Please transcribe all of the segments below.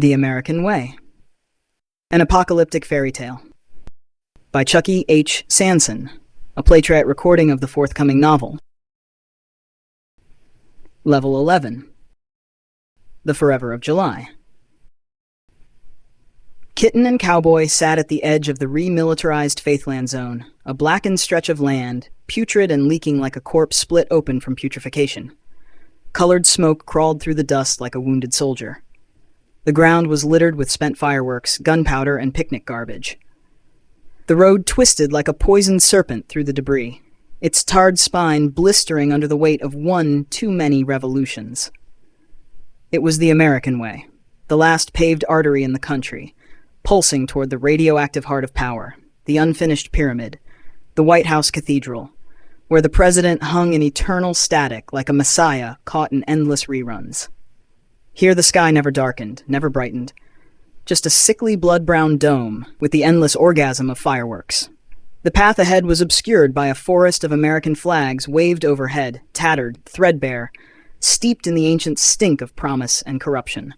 The American Way. An Apocalyptic Fairy Tale. By Chucky H. Sanson, a Playtrat recording of the forthcoming novel. Level 11. The Forever of July. Kitten and Cowboy sat at the edge of the remilitarized Faithland Zone, a blackened stretch of land, putrid and leaking like a corpse split open from putrefaction. Colored smoke crawled through the dust like a wounded soldier. The ground was littered with spent fireworks, gunpowder, and picnic garbage. The road twisted like a poisoned serpent through the debris, its tarred spine blistering under the weight of one too many revolutions. It was the American way, the last paved artery in the country, pulsing toward the radioactive heart of power, the unfinished pyramid, the White House Cathedral, where the president hung in eternal static like a messiah caught in endless reruns. Here the sky never darkened, never brightened, just a sickly blood-brown dome with the endless orgasm of fireworks. The path ahead was obscured by a forest of American flags waved overhead, tattered, threadbare, steeped in the ancient stink of promise and corruption.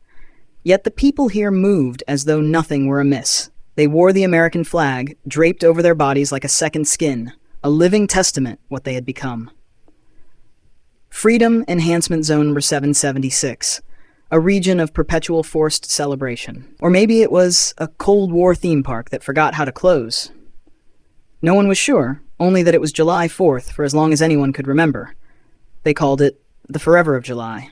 Yet the people here moved as though nothing were amiss. They wore the American flag, draped over their bodies like a second skin, a living testament what they had become. Freedom Enhancement Zone Number 776, a region of perpetual forced celebration. Or maybe it was a Cold War theme park that forgot how to close. No one was sure, only that it was July 4th for as long as anyone could remember. They called it the Forever of July.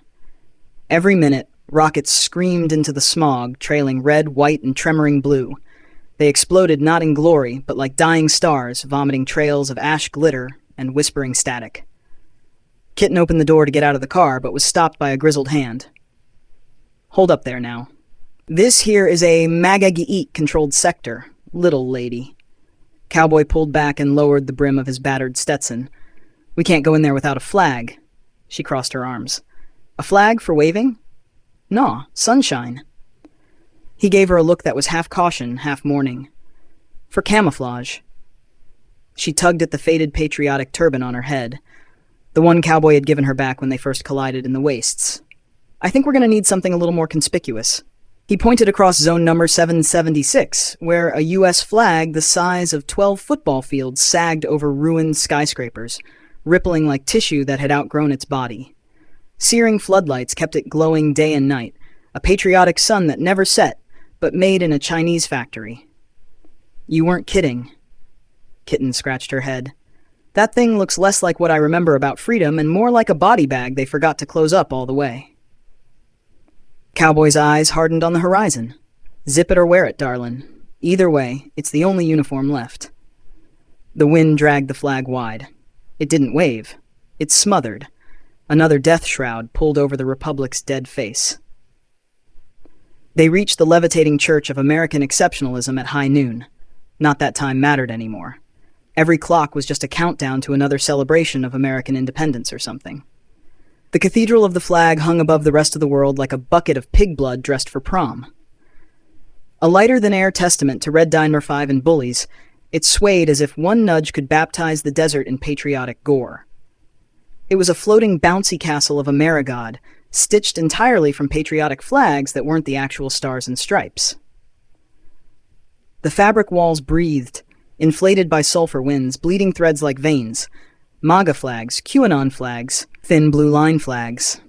Every minute, rockets screamed into the smog, trailing red, white, and tremoring blue. They exploded not in glory, but like dying stars, vomiting trails of ash glitter and whispering static. Kitten opened the door to get out of the car, but was stopped by a grizzled hand. Hold up there now. This here is a MAGA-controlled sector, little lady. Cowboy pulled back and lowered the brim of his battered Stetson. We can't go in there without a flag. She crossed her arms. A flag for waving? No, sunshine. He gave her a look that was half caution, half mourning. For camouflage. She tugged at the faded patriotic turban on her head, the one Cowboy had given her back when they first collided in the wastes. I think we're going to need something a little more conspicuous. He pointed across zone number 776, where a U.S. flag the size of 12 football fields sagged over ruined skyscrapers, rippling like tissue that had outgrown its body. Searing floodlights kept it glowing day and night, a patriotic sun that never set, but made in a Chinese factory. You weren't kidding. Kitten scratched her head. That thing looks less like what I remember about freedom and more like a body bag they forgot to close up all the way. Cowboy's eyes hardened on the horizon. Zip it or wear it, darlin'. Either way, it's the only uniform left. The wind dragged the flag wide. It didn't wave. It smothered. Another death shroud pulled over the Republic's dead face. They reached the levitating church of American exceptionalism at high noon. Not that time mattered anymore. Every clock was just a countdown to another celebration of American independence or something. The cathedral of the flag hung above the rest of the world like a bucket of pig blood dressed for prom. A lighter-than-air testament to Red Dye No. 5 and bullies, it swayed as if one nudge could baptize the desert in patriotic gore. It was a floating bouncy castle of Amerigod, stitched entirely from patriotic flags that weren't the actual stars and stripes. The fabric walls breathed, inflated by sulfur winds, bleeding threads like veins. MAGA flags, QAnon flags, thin blue line flags.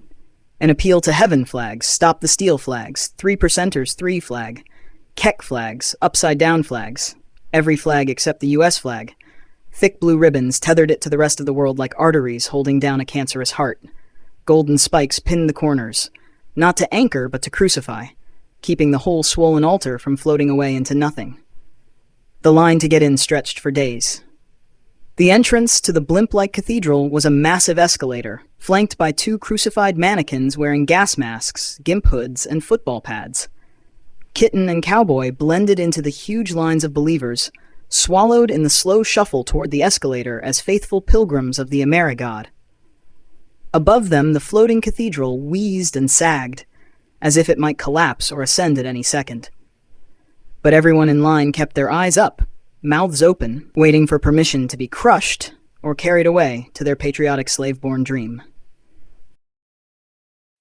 An appeal to heaven flags, stop the steal flags, 3%ers 3 flag, Keck flags, upside down flags, every flag except the U.S. flag. Thick blue ribbons tethered it to the rest of the world like arteries holding down a cancerous heart. Golden spikes pinned the corners, not to anchor but to crucify, keeping the whole swollen altar from floating away into nothing. The line to get in stretched for days. The entrance to the blimp-like cathedral was a massive escalator, flanked by 2 crucified mannequins wearing gas masks, gimp hoods, and football pads. Kitten and Cowboy blended into the huge lines of believers, swallowed in the slow shuffle toward the escalator as faithful pilgrims of the Amerigod. Above them, the floating cathedral wheezed and sagged, as if it might collapse or ascend at any second. But everyone in line kept their eyes up, mouths open, waiting for permission to be crushed or carried away to their patriotic slave-born dream.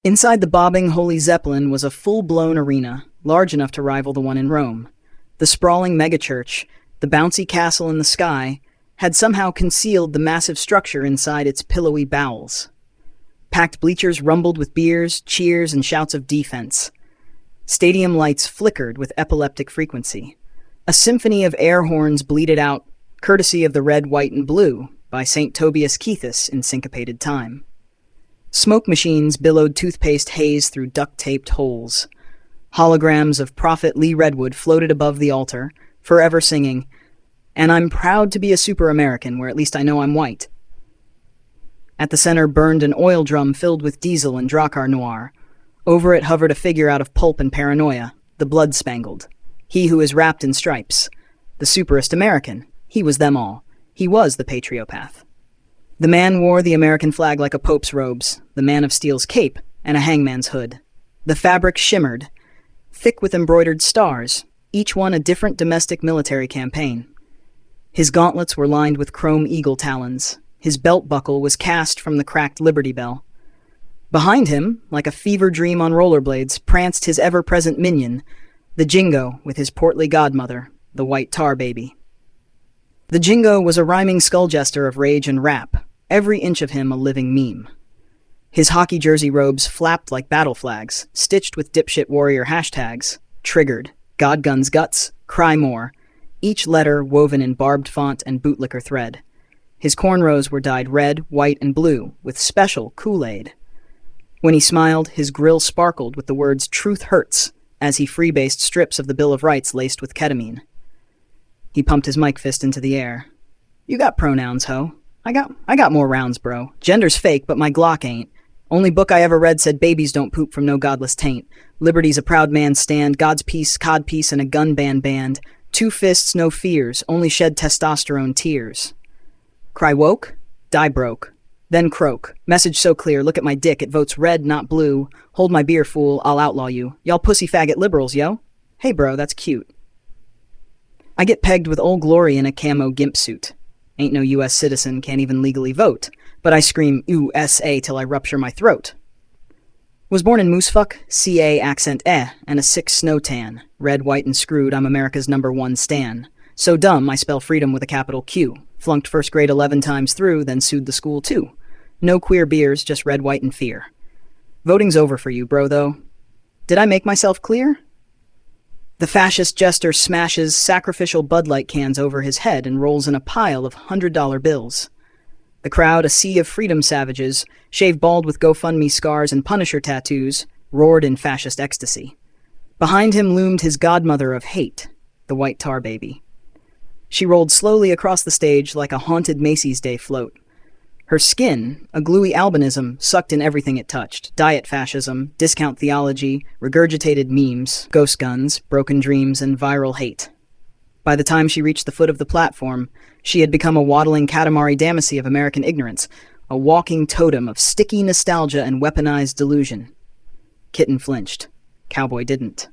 Inside the bobbing Holy Zeppelin was a full-blown arena, large enough to rival the one in Rome. The sprawling megachurch, the bouncy castle in the sky, had somehow concealed the massive structure inside its pillowy bowels. Packed bleachers rumbled with beers, cheers, and shouts of defense. Stadium lights flickered with epileptic frequency. A symphony of air horns bleated out, courtesy of the red, white, and blue, by St. Tobias Kethis in syncopated time. Smoke machines billowed toothpaste haze through duct-taped holes. Holograms of Prophet Lee Redwood floated above the altar, forever singing, "And I'm proud to be a super-American, where at least I know I'm white." At the center burned an oil drum filled with diesel and Drakkar Noir. Over it hovered a figure out of pulp and paranoia, the blood-spangled. He who is wrapped in stripes. The superest American. He was them all. He was the patriopath. The man wore the American flag like a pope's robes, the man of steel's cape, and a hangman's hood. The fabric shimmered, thick with embroidered stars, each one a different domestic military campaign. His gauntlets were lined with chrome eagle talons. His belt buckle was cast from the cracked Liberty Bell. Behind him, like a fever dream on rollerblades, pranced his ever-present minion, the Jingo with his portly godmother, the white tar baby. The Jingo was a rhyming skull jester of rage and rap, every inch of him a living meme. His hockey jersey robes flapped like battle flags, stitched with dipshit warrior hashtags, triggered, God Guns Guts, Cry More, each letter woven in barbed font and bootlicker thread. His cornrows were dyed red, white, and blue, with special Kool-Aid. When he smiled, his grill sparkled with the words "Truth Hurts," as he freebased strips of the Bill of Rights laced with ketamine. He pumped his mic fist into the air. "You got pronouns, ho. I got more rounds, bro. Gender's fake, but my Glock ain't. Only book I ever read said babies don't poop from no godless taint. Liberty's a proud man's stand, God's peace, cod piece, and a gun band. 2 fists, no fears, only shed testosterone tears. Cry woke? Die broke. Then croak. Message so clear, look at my dick, it votes red, not blue. Hold my beer, fool, I'll outlaw you. Y'all pussy faggot liberals, yo. Hey bro, that's cute. I get pegged with Old Glory in a camo gimp suit. Ain't no U.S. citizen, can't even legally vote. But I scream USA till I rupture my throat. Was born in Moosefuck, CA accent and a 6 snow tan. Red, white, and screwed, I'm America's #1 stan. So dumb, I spell freedom with a capital Q. Flunked first grade 11 times through, then sued the school too. No queer beers, just red, white, and fear. Voting's over for you, bro, though. Did I make myself clear? The fascist jester smashes sacrificial Bud Light cans over his head and rolls in a pile of $100 bills. The crowd, a sea of freedom savages, shaved bald with GoFundMe scars and Punisher tattoos, roared in fascist ecstasy. Behind him loomed his godmother of hate, the white tar baby. She rolled slowly across the stage like a haunted Macy's Day float. Her skin, a gluey albinism, sucked in everything it touched. Diet fascism, discount theology, regurgitated memes, ghost guns, broken dreams, and viral hate. By the time she reached the foot of the platform, she had become a waddling Katamari Damacy of American ignorance, a walking totem of sticky nostalgia and weaponized delusion. Kitten flinched. Cowboy didn't.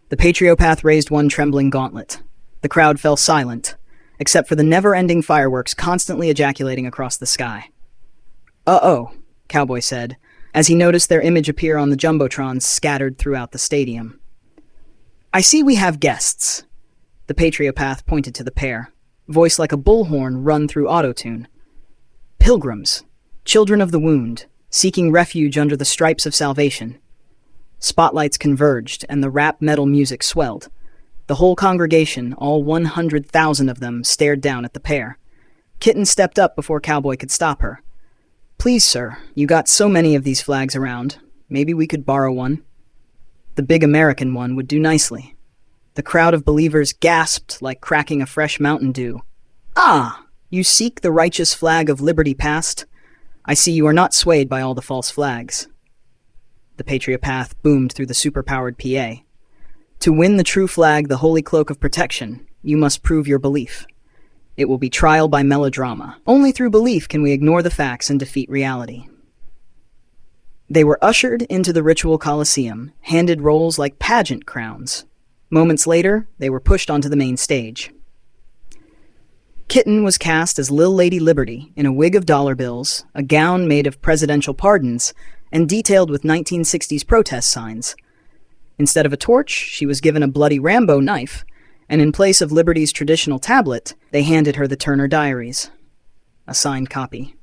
The patriopath raised one trembling gauntlet. The crowd fell silent, except for the never-ending fireworks constantly ejaculating across the sky. "Uh-oh," Cowboy said, as he noticed their image appear on the jumbotrons scattered throughout the stadium. "I see we have guests." The patriopath pointed to the pair, voice like a bullhorn run through autotune. "Pilgrims, children of the wound, seeking refuge under the stripes of salvation." Spotlights converged, and the rap metal music swelled. The whole congregation, all 100,000 of them, stared down at the pair. Kitten stepped up before Cowboy could stop her. "Please, sir, you got so many of these flags around. Maybe we could borrow one." The big American one would do nicely. The crowd of believers gasped like cracking a fresh Mountain Dew. "Ah, you seek the righteous flag of liberty past? I see you are not swayed by all the false flags." The patriopath boomed through the superpowered PA. "To win the true flag, the holy cloak of protection, you must prove your belief. It will be trial by melodrama. Only through belief can we ignore the facts and defeat reality." They were ushered into the ritual coliseum, handed roles like pageant crowns. Moments later, they were pushed onto the main stage. Kitten was cast as Lil Lady Liberty in a wig of dollar bills, a gown made of presidential pardons, and detailed with 1960s protest signs. Instead of a torch, she was given a bloody Rambo knife, and in place of Liberty's traditional tablet, they handed her the Turner Diaries. A signed copy.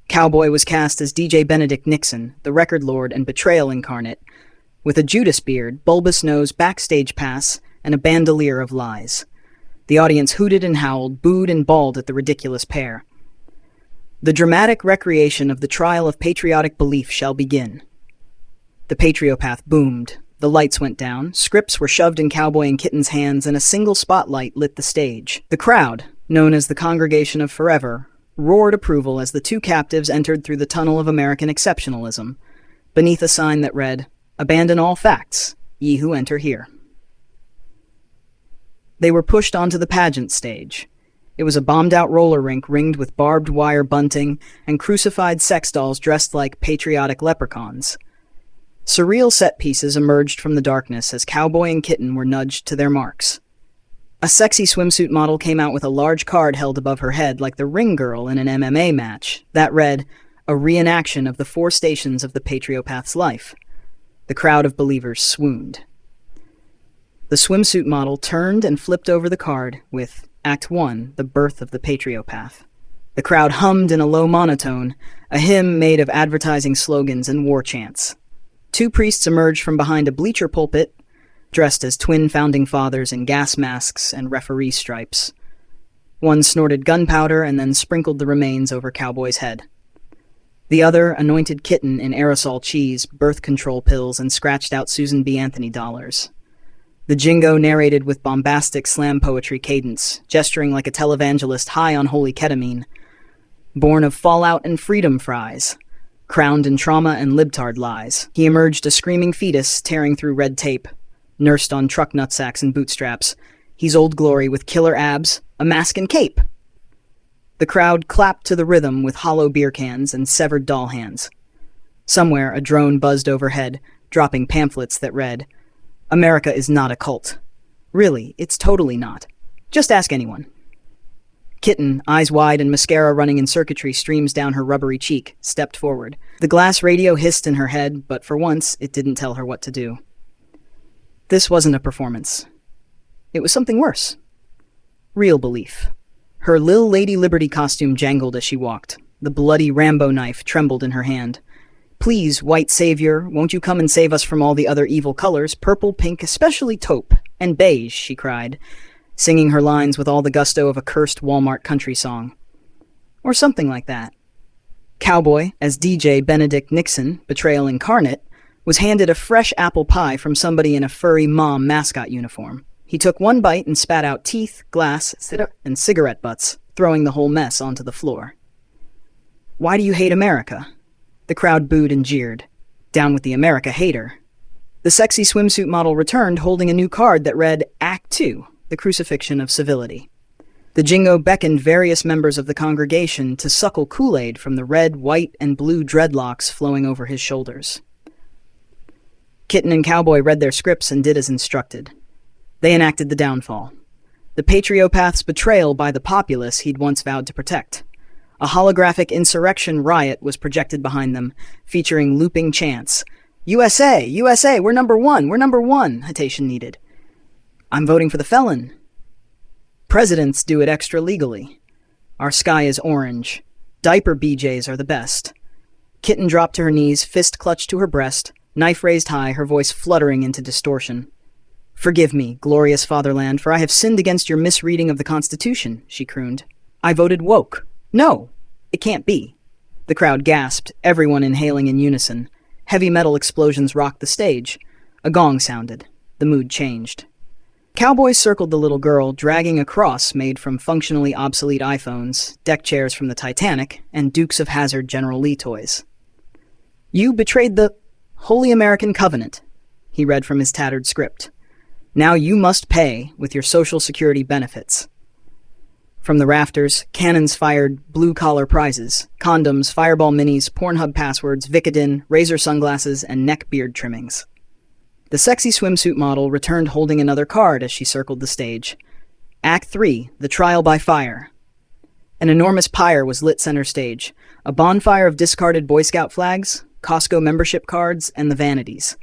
Cowboy was cast as DJ Benedict Nixon, the record lord and betrayal incarnate, with a Judas beard, bulbous nose, backstage pass, and a bandolier of lies. The audience hooted and howled, booed and bawled at the ridiculous pair. The dramatic recreation of the trial of patriotic belief shall begin. The Patriopath boomed. The lights went down, scripts were shoved in Cowboy and Kitten's hands, and a single spotlight lit the stage. The crowd, known as the Congregation of Forever, roared approval as the two captives entered through the tunnel of American exceptionalism, beneath a sign that read, "Abandon all facts, ye who enter here." They were pushed onto the pageant stage. It was a bombed-out roller rink ringed with barbed wire bunting and crucified sex dolls dressed like patriotic leprechauns. Surreal set pieces emerged from the darkness as Cowboy and Kitten were nudged to their marks. A sexy swimsuit model came out with a large card held above her head like the ring girl in an MMA match that read, "A reenaction of the 4 stations of the Patriopath's life." The crowd of believers swooned. The swimsuit model turned and flipped over the card with Act 1, The Birth of the Patriopath. The crowd hummed in a low monotone, a hymn made of advertising slogans and war chants. 2 priests emerged from behind a bleacher pulpit, dressed as twin founding fathers in gas masks and referee stripes. One snorted gunpowder and then sprinkled the remains over Cowboy's head. The other anointed Kitten in aerosol cheese, birth control pills, and scratched out Susan B. Anthony dollars. The jingo narrated with bombastic slam poetry cadence, gesturing like a televangelist high on holy ketamine. Born of fallout and freedom fries, crowned in trauma and libtard lies, he emerged a screaming fetus tearing through red tape, nursed on truck nutsacks and bootstraps. He's Old Glory with killer abs, a mask and cape. The crowd clapped to the rhythm with hollow beer cans and severed doll hands. Somewhere, a drone buzzed overhead, dropping pamphlets that read, "America is not a cult. Really, it's totally not. Just ask anyone." Kitten, eyes wide and mascara running in circuitry streams down her rubbery cheek, stepped forward. The glass radio hissed in her head, but for once, it didn't tell her what to do. This wasn't a performance. It was something worse. Real belief. Her Lil Lady Liberty costume jangled as she walked. The bloody Rambo knife trembled in her hand. "Please, white savior, won't you come and save us from all the other evil colors, purple, pink, especially taupe, and beige," she cried, singing her lines with all the gusto of a cursed Walmart country song. Or something like that. Cowboy, as DJ Benedict Nixon, betrayal incarnate, was handed a fresh apple pie from somebody in a furry mom mascot uniform. He took one bite and spat out teeth, glass, and cigarette butts, throwing the whole mess onto the floor. "Why do you hate America?" The crowd booed and jeered. Down with the America hater. The sexy swimsuit model returned holding a new card that read Act 2, The Crucifixion of Civility. The jingo beckoned various members of the congregation to suckle Kool-Aid from the red, white, and blue dreadlocks flowing over his shoulders. Kitten and Cowboy read their scripts and did as instructed. They enacted the downfall. The Patriopath's betrayal by the populace he'd once vowed to protect. A holographic insurrection riot was projected behind them, featuring looping chants. "USA! USA! We're number one! We're number one!" Hitachi needed. "I'm voting for the felon." "Presidents do it extra legally." "Our sky is orange." "Diaper BJs are the best." Kitten dropped to her knees, fist clutched to her breast, knife raised high, her voice fluttering into distortion. "Forgive me, glorious fatherland, for I have sinned against your misreading of the Constitution," she crooned. "I voted woke." "No, it can't be." The crowd gasped, everyone inhaling in unison. Heavy metal explosions rocked the stage. A gong sounded. The mood changed. Cowboy circled the little girl, dragging a cross made from functionally obsolete iPhones, deck chairs from the Titanic, and Dukes of Hazzard General Lee toys. "You betrayed the Holy American Covenant," he read from his tattered script. "Now you must pay with your Social Security benefits." From the rafters, cannons fired blue-collar prizes, condoms, Fireball minis, Pornhub passwords, Vicodin, razor sunglasses, and neck beard trimmings. The sexy swimsuit model returned holding another card as she circled the stage. Act 3, The Trial by Fire. An enormous pyre was lit center stage, a bonfire of discarded Boy Scout flags, Costco membership cards, and the vanities.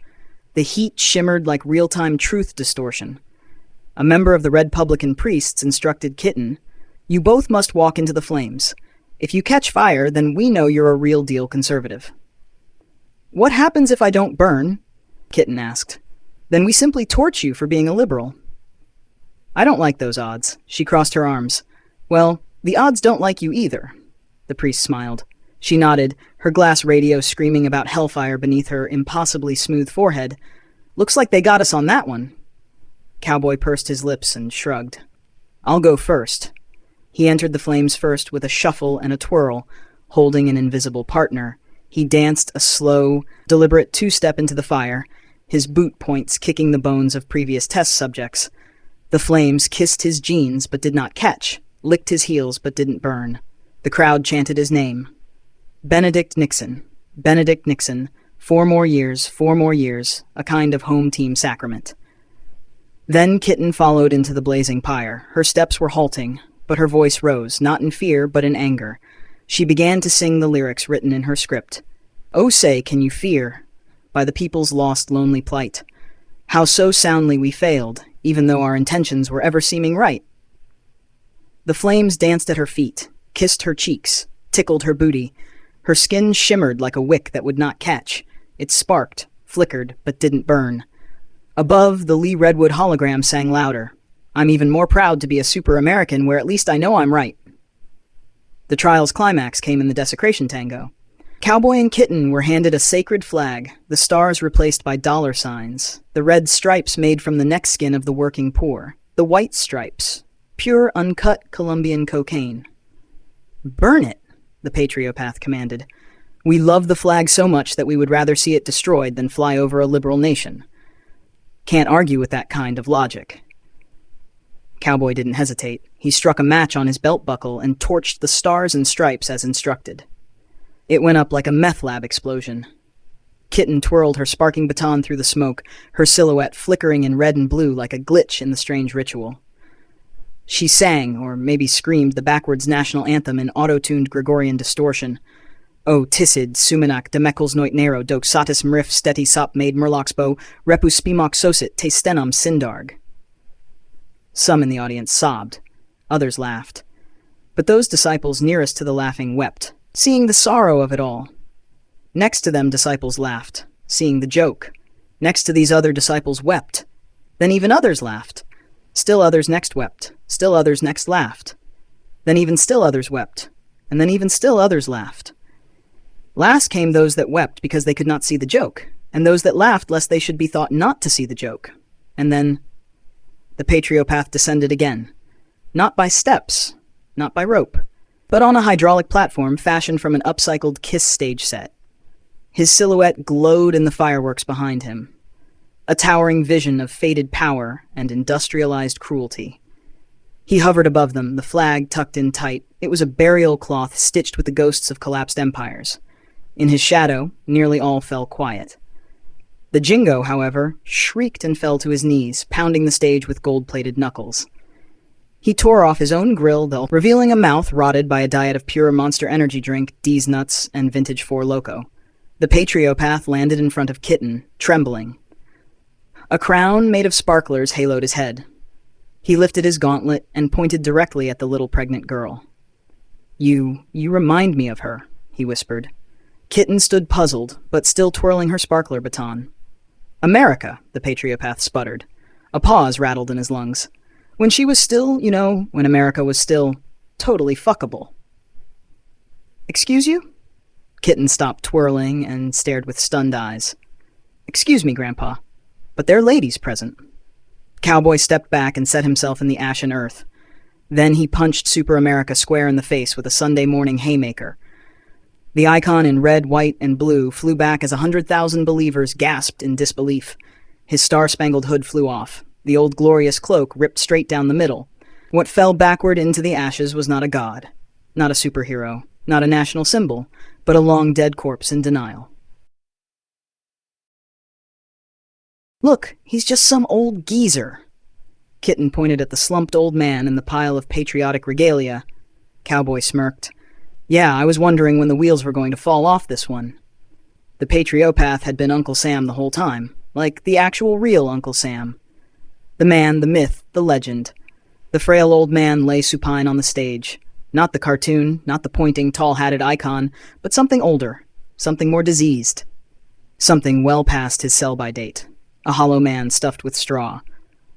The The heat shimmered like real-time truth distortion. A member of the Red Publican priests instructed Kitten, "You both must walk into the flames. If you catch fire, then we know you're a real-deal conservative." "What happens if I don't burn?" Kitten asked. "Then we simply torch you for being a liberal." "I don't like those odds." She crossed her arms. "Well, the odds don't like you either." The priest smiled. She nodded, her glass radio screaming about hellfire beneath her impossibly smooth forehead. "Looks like they got us on that one." Cowboy pursed his lips and shrugged. "I'll go first." He entered the flames first with a shuffle and a twirl, holding an invisible partner. He danced a slow, deliberate two-step into the fire, his boot points kicking the bones of previous test subjects. The flames kissed his jeans but did not catch, licked his heels but didn't burn. The crowd chanted his name. Benedict Nixon. Benedict Nixon. 4 more years, 4 more years, a kind of home team sacrament. Then Kitten followed into the blazing pyre. Her steps were halting, but her voice rose, not in fear but in anger. She began to sing the lyrics written in her script. "Oh, say, can you fear? By the people's lost, lonely plight. How so soundly we failed, even though our intentions were ever seeming right." The flames danced at her feet, kissed her cheeks, tickled her booty. Her skin shimmered like a wick that would not catch. It sparked, flickered, but didn't burn. Above, the Lee Redwood hologram sang louder. "I'm even more proud to be a super American where at least I know I'm right." The trial's climax came in the desecration tango. Cowboy and Kitten were handed a sacred flag, the stars replaced by dollar signs, the red stripes made from the neck skin of the working poor, the white stripes, pure uncut Colombian cocaine. "Burn it," the Patriopath commanded. "We love the flag so much that we would rather see it destroyed than fly over a liberal nation." Can't argue with that kind of logic. Cowboy didn't hesitate. He struck a match on his belt buckle and torched the stars and stripes as instructed. It went up like a meth lab explosion. Kitten twirled her sparking baton through the smoke, her silhouette flickering in red and blue like a glitch in the strange ritual. She sang, or maybe screamed, the backwards national anthem in auto-tuned Gregorian distortion. "O Tisid, Suminak, Demekels Noit Nero, Dok Satis Mrif, Steti Sop, Maid Murloxbo, Repus Spimok Sosit, Te Stenum Sindarg." Some in the audience sobbed. Others laughed. But those disciples nearest to the laughing wept, seeing the sorrow of it all. Next to them, disciples laughed, seeing the joke. Next to these other disciples wept. Then even others laughed. Still others next wept. Still others next laughed. Then even still others wept. And then even still others laughed. Last came those that wept because they could not see the joke, and those that laughed lest they should be thought not to see the joke. And then the Patriopath descended again. Not by steps, not by rope, but on a hydraulic platform fashioned from an upcycled Kiss stage set. His silhouette glowed in the fireworks behind him. A towering vision of faded power and industrialized cruelty. He hovered above them, the flag tucked in tight. It was a burial cloth stitched with the ghosts of collapsed empires. In his shadow, nearly all fell quiet. The Jingo, however, shrieked and fell to his knees, pounding the stage with gold-plated knuckles. He tore off his own grill, though, revealing a mouth rotted by a diet of pure Monster Energy drink, D's Nuts, and vintage Four Loko. The Patriopath landed in front of Kitten, trembling. A crown made of sparklers haloed his head. He lifted his gauntlet and pointed directly at the little pregnant girl. You remind me of her," he whispered. Kitten stood puzzled, but still twirling her sparkler baton. "America," the Patriopath sputtered. A pause rattled in his lungs. "When she was still, when America was still totally fuckable." "Excuse you?" Kitten stopped twirling and stared with stunned eyes. "Excuse me, Grandpa, but there are ladies present." Cowboy stepped back and set himself in the ashen earth. Then he punched Super America square in the face with a Sunday morning haymaker. The icon in red, white, and blue flew back as 100,000 believers gasped in disbelief. His star-spangled hood flew off. The old glorious cloak ripped straight down the middle. What fell backward into the ashes was not a god, not a superhero, not a national symbol, but a long-dead corpse in denial. "Look, he's just some old geezer." Kitten pointed at the slumped old man in the pile of patriotic regalia. Cowboy smirked. "Yeah, I was wondering when the wheels were going to fall off this one." The Patriopath had been Uncle Sam the whole time. like the actual real Uncle Sam. The man, the myth, the legend. The frail old man lay supine on the stage. Not the cartoon, not the pointing, tall-hatted icon, but something older, something more diseased. Something well past his sell-by date. A hollow man stuffed with straw.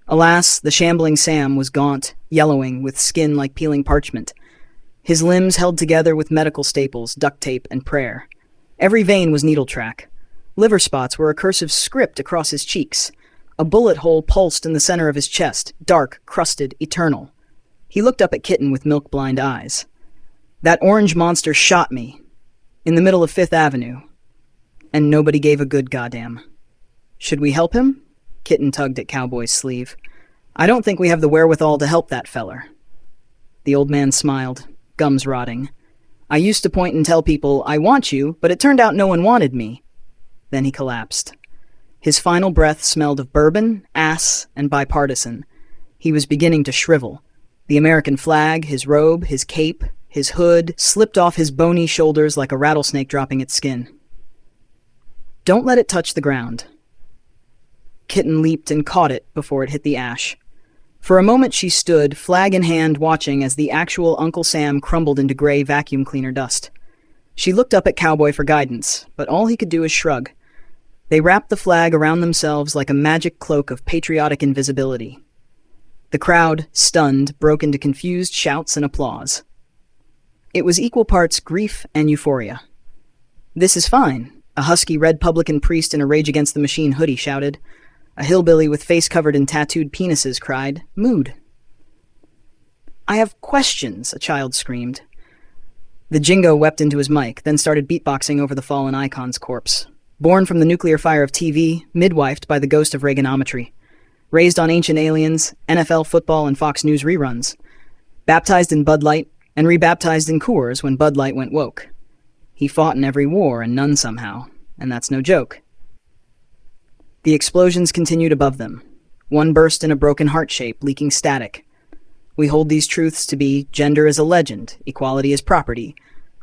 Alas, the shambling Sam was gaunt, yellowing, with skin like peeling parchment. His limbs held together with medical staples, duct tape, and prayer. Every vein was needle track. Liver spots were a cursive script across his cheeks. A bullet hole pulsed in the center of his chest, dark, crusted, eternal. He looked up at Kitten with milk-blind eyes. That orange monster shot me, in the middle of Fifth Avenue, and nobody gave a good goddamn. Should we help him? Kitten tugged at Cowboy's sleeve. I don't think we have the wherewithal to help that feller. The old man smiled, gums rotting. I used to point and tell people, I want you, but it turned out no one wanted me. Then he collapsed. His final breath smelled of bourbon, ass, and bipartisan. He was beginning to shrivel. The American flag, his robe, his cape, his hood, slipped off his bony shoulders like a rattlesnake dropping its skin. Don't let it touch the ground. Kitten leaped and caught it before it hit the ash. For a moment she stood, flag in hand, watching as the actual Uncle Sam crumbled into gray vacuum cleaner dust. She looked up at Cowboy for guidance, but all he could do was shrug. They wrapped the flag around themselves like a magic cloak of patriotic invisibility. The crowd, stunned, broke into confused shouts and applause. It was equal parts grief and euphoria. This is fine, a husky red publican priest in a Rage Against the Machine hoodie shouted. A hillbilly with face covered in tattooed penises cried, mood. I have questions, a child screamed. The jingo wept into his mic, then started beatboxing over the fallen icon's corpse. Born from the nuclear fire of TV, midwifed by the ghost of Reaganometry. Raised on Ancient Aliens, NFL football, and Fox News reruns. Baptized in Bud Light, and rebaptized in Coors when Bud Light went woke. He fought in every war and none somehow, and that's no joke. The explosions continued above them. One burst in a broken heart shape, leaking static. We hold these truths to be gender is a legend, equality is property,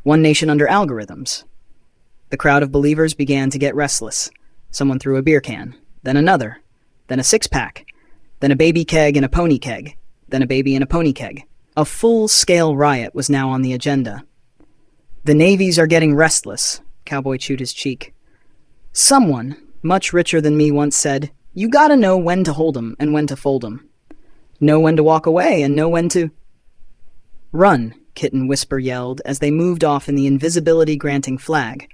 one nation under algorithms. The crowd of believers began to get restless. Someone threw a beer can, then another, then a six-pack, then a baby keg and a pony keg, then a baby and a pony keg. A full-scale riot was now on the agenda. The navies are getting restless, Cowboy chewed his cheek. Someone, much richer than me, once said, you gotta know when to hold 'em and when to fold 'em. Know when to walk away and know when to... Run, Kitten Whisper yelled as they moved off in the invisibility-granting flag.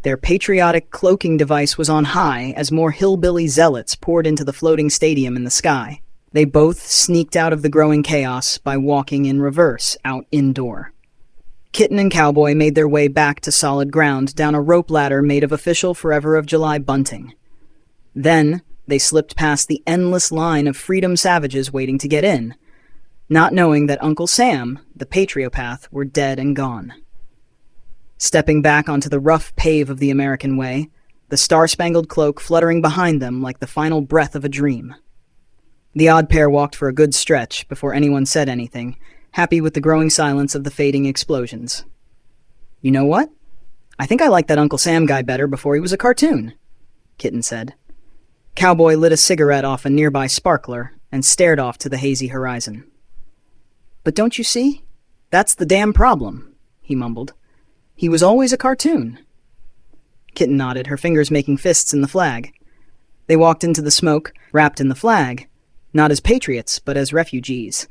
Their patriotic cloaking device was on high as more hillbilly zealots poured into the floating stadium in the sky. They both sneaked out of the growing chaos by walking in reverse out indoor. Kitten and Cowboy made their way back to solid ground down a rope ladder made of official Forever of July bunting. Then they slipped past the endless line of freedom savages waiting to get in, not knowing that Uncle Sam, the patriopath, were dead and gone. Stepping back onto the rough pave of the American way, the star-spangled cloak fluttering behind them like the final breath of a dream. The odd pair walked for a good stretch before anyone said anything, happy with the growing silence of the fading explosions. You know what? I think I liked that Uncle Sam guy better before he was a cartoon, Kitten said. Cowboy lit a cigarette off a nearby sparkler and stared off to the hazy horizon. But don't you see? That's the damn problem, he mumbled. He was always a cartoon. Kitten nodded, her fingers making fists in the flag. They walked into the smoke, wrapped in the flag, not as patriots, but as refugees.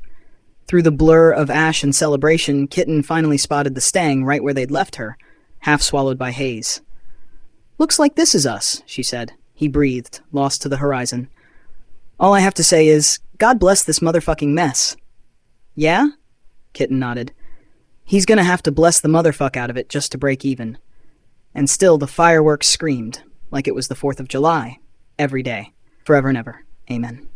Through the blur of ash and celebration, Kitten finally spotted the Stang right where they'd left her, half swallowed by haze. Looks like this is us, she said. He breathed, lost to the horizon. All I have to say is, God bless this motherfucking mess. Yeah? Kitten nodded. He's gonna have to bless the motherfuck out of it just to break even. And still the fireworks screamed, like it was the 4th of July, every day, forever and ever. Amen.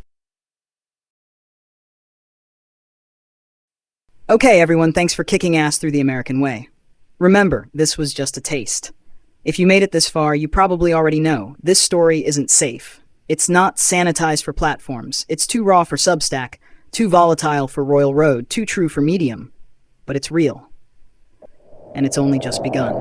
Okay, everyone, thanks for kicking ass through the American way. Remember, this was just a taste. If you made it this far, you probably already know, this story isn't safe. It's not sanitized for platforms. It's too raw for Substack, too volatile for Royal Road, too true for Medium. But it's real. And it's only just begun.